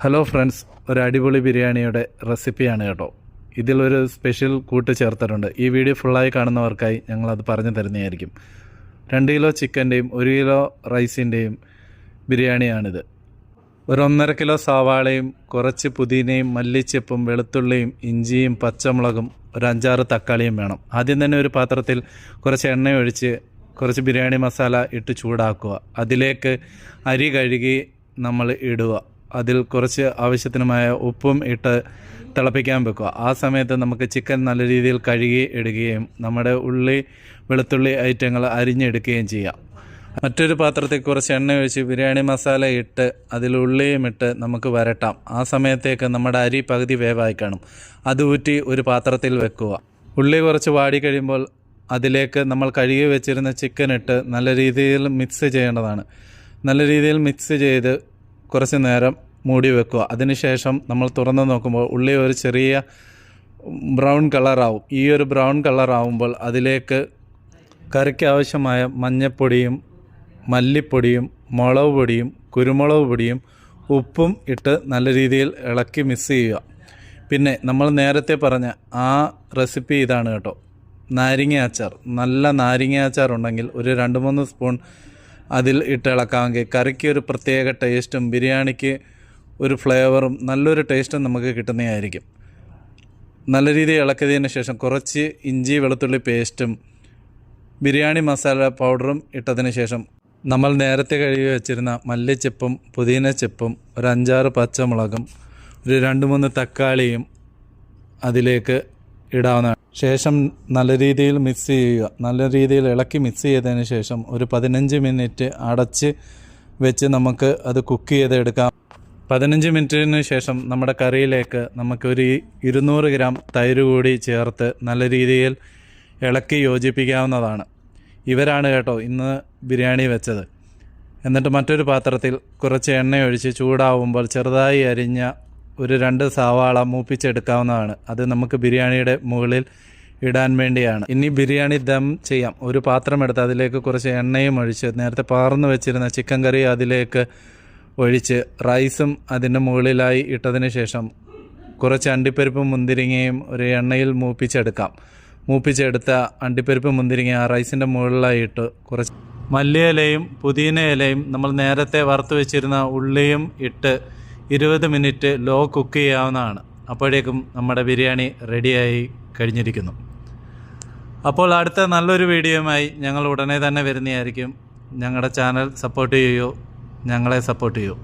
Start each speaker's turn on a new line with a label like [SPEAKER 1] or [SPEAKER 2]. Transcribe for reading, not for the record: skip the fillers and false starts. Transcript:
[SPEAKER 1] Hello friends, ഒരു അടിപൊളി ബിരിയാണിയുടെ റെസിപ്പിയാണ് കേട്ടോ. ഇതിലൊരു സ്പെഷ്യൽ കൂട്ട് ചേർത്തിട്ടുണ്ട്. ഈ വീഡിയോ ഫുള്ളായി കാണുന്നവർക്കായി ഞങ്ങളത് പറഞ്ഞു തരുന്നതായിരിക്കും. 2 കിലോ ചിക്കൻ്റെയും 1 കിലോ റൈസിൻ്റെയും ബിരിയാണിയാണിത്. ഒരു 1.5 കിലോ സവാളയും കുറച്ച് പുതിനയും മല്ലിച്ചെപ്പും വെളുത്തുള്ളിയും ഇഞ്ചിയും പച്ചമുളകും ഒരു 5-6 തക്കാളിയും വേണം. ആദ്യം തന്നെ ഒരു പാത്രത്തിൽ കുറച്ച് എണ്ണ ഒഴിച്ച് കുറച്ച് ബിരിയാണി മസാല ഇട്ട് ചൂടാക്കുക. അതിലേക്ക് അരി കഴുകി നമ്മൾ ഇടുക. അതിൽ കുറച്ച് ആവശ്യത്തിനുമായ ഉപ്പും ഇട്ട് തിളപ്പിക്കാൻ വെക്കുക. ആ സമയത്ത് നമുക്ക് ചിക്കൻ നല്ല രീതിയിൽ കഴുകി ഇടുകയും നമ്മുടെ ഉള്ളി വെളുത്തുള്ളി ഐറ്റങ്ങൾ അരിഞ്ഞെടുക്കുകയും ചെയ്യാം. മറ്റൊരു പാത്രത്തിൽ കുറച്ച് എണ്ണ ഒഴിച്ച് ബിരിയാണി മസാല ഇട്ട് അതിൽ ഉള്ളിയും ഇട്ട് നമുക്ക് വരട്ടാം. ആ സമയത്തേക്ക് നമ്മുടെ അരി പകുതി വേവായി കാണും. അത് ഊറ്റി ഒരു പാത്രത്തിൽ വെക്കുക. ഉള്ളി കുറച്ച് വാടി കഴിയുമ്പോൾ അതിലേക്ക് നമ്മൾ കഴുകി വെച്ചിരുന്ന ചിക്കൻ ഇട്ട് നല്ല രീതിയിൽ മിക്സ് ചെയ്യേണ്ടതാണ്. നല്ല രീതിയിൽ മിക്സ് ചെയ്ത് കുറച്ച് നേരം മൂടി വെക്കുക. അതിനുശേഷം നമ്മൾ തുറന്ന് നോക്കുമ്പോൾ ഉള്ളി ഒരു ചെറിയ ബ്രൗൺ കളറാവും. ഈ ഒരു ബ്രൗൺ കളറാവുമ്പോൾ അതിലേക്ക് കറിക്ക് ആവശ്യമായ മഞ്ഞൾപ്പൊടിയും മല്ലിപ്പൊടിയും മുളക് പൊടിയും കുരുമുളക് പൊടിയും ഉപ്പും ഇട്ട് നല്ല രീതിയിൽ ഇളക്കി മിക്സ് ചെയ്യുക. പിന്നെ നമ്മൾ നേരത്തെ പറഞ്ഞ ആ റെസിപ്പി ഇതാണ് കേട്ടോ, നാരങ്ങ അച്ചാർ. നല്ല നാരങ്ങ അച്ചാർ ഉണ്ടെങ്കിൽ ഒരു 2-3 സ്പൂൺ അതിൽ ഇട്ട് ഇളക്കാമെങ്കിൽ കറിക്ക് ഒരു പ്രത്യേക ടേസ്റ്റും ബിരിയാണിക്ക് ഒരു ഫ്ലേവറും നല്ലൊരു ടേസ്റ്റും നമുക്ക് കിട്ടുന്നതായിരിക്കും. നല്ല രീതിയിൽ ഇളക്കിയതിന് ശേഷം കുറച്ച് ഇഞ്ചി വെളുത്തുള്ളി പേസ്റ്റും ബിരിയാണി മസാല പൗഡറും ഇട്ടതിന് ശേഷം നമ്മൾ നേരത്തെ കഴുകി വെച്ചിരുന്ന മല്ലിച്ചെപ്പും പുതിനച്ചെപ്പും ഒരു 5-6 പച്ചമുളകും ഒരു 2-3 തക്കാളിയും അതിലേക്ക് ഇടാവുന്നതാണ്. ശേഷം നല്ല രീതിയിൽ മിക്സ് ചെയ്യുക. നല്ല രീതിയിൽ ഇളക്കി മിക്സ് ചെയ്തതിന് ശേഷം ഒരു 15 മിനിറ്റ് അടച്ച് വെച്ച് നമുക്ക് അത് കുക്ക് ചെയ്തെടുക്കാം. 15 മിനിറ്റിന് ശേഷം നമ്മുടെ കറിയിലേക്ക് നമുക്കൊരു 200 ഗ്രാം തൈര് കൂടി ചേർത്ത് നല്ല രീതിയിൽ ഇളക്കി യോജിപ്പിക്കാവുന്നതാണ്. ഇവരാണ് കേട്ടോ ഇന്ന് ബിരിയാണി വെച്ചത്. എന്നിട്ട് മറ്റൊരു പാത്രത്തിൽ കുറച്ച് എണ്ണ ഒഴിച്ച് ചൂടാവുമ്പോൾ ചെറുതായി അരിഞ്ഞ ഒരു 2 സവാള മൂപ്പിച്ചെടുക്കാവുന്നതാണ്. അത് നമുക്ക് ബിരിയാണിയുടെ മുകളിൽ ഇടാൻ വേണ്ടിയാണ്. ഇനി ബിരിയാണി ദം ചെയ്യാം. ഒരു പാത്രം എടുത്ത് അതിലേക്ക് കുറച്ച് എണ്ണയും ഒഴിച്ച് നേരത്തെ പാർന്ന് വെച്ചിരുന്ന ചിക്കൻ കറി അതിലേക്ക് ഒഴിച്ച് റൈസും അതിൻ്റെ മുകളിലായി ഇട്ടതിന് ശേഷം കുറച്ച് അണ്ടിപ്പരിപ്പും മുന്തിരിങ്ങയും ഒരു എണ്ണയിൽ മൂപ്പിച്ചെടുക്കാം. മൂപ്പിച്ചെടുത്ത അണ്ടിപ്പരിപ്പ് മുന്തിരിങ്ങ ആ റൈസിൻ്റെ മുകളിലായി ഇട്ട് കുറച്ച് മല്ലിയിലയും പുതിന ഇലയും നമ്മൾ നേരത്തെ വറുത്ത് വെച്ചിരുന്ന ഉള്ളിയും ഇട്ട് 20 മിനിറ്റ് ലോ കുക്ക് ചെയ്യാവുന്നതാണ്. അപ്പോഴേക്കും നമ്മുടെ ബിരിയാണി റെഡിയായി കഴിഞ്ഞിരിക്കുന്നു. അപ്പോൾ അടുത്ത നല്ലൊരു വീഡിയോയുമായി ഞങ്ങൾ ഉടനെ തന്നെ വരുന്നതായിരിക്കും. ഞങ്ങളുടെ ചാനൽ സപ്പോർട്ട് ചെയ്യൂ, ഞങ്ങളെ സപ്പോർട്ട് ചെയ്യൂ.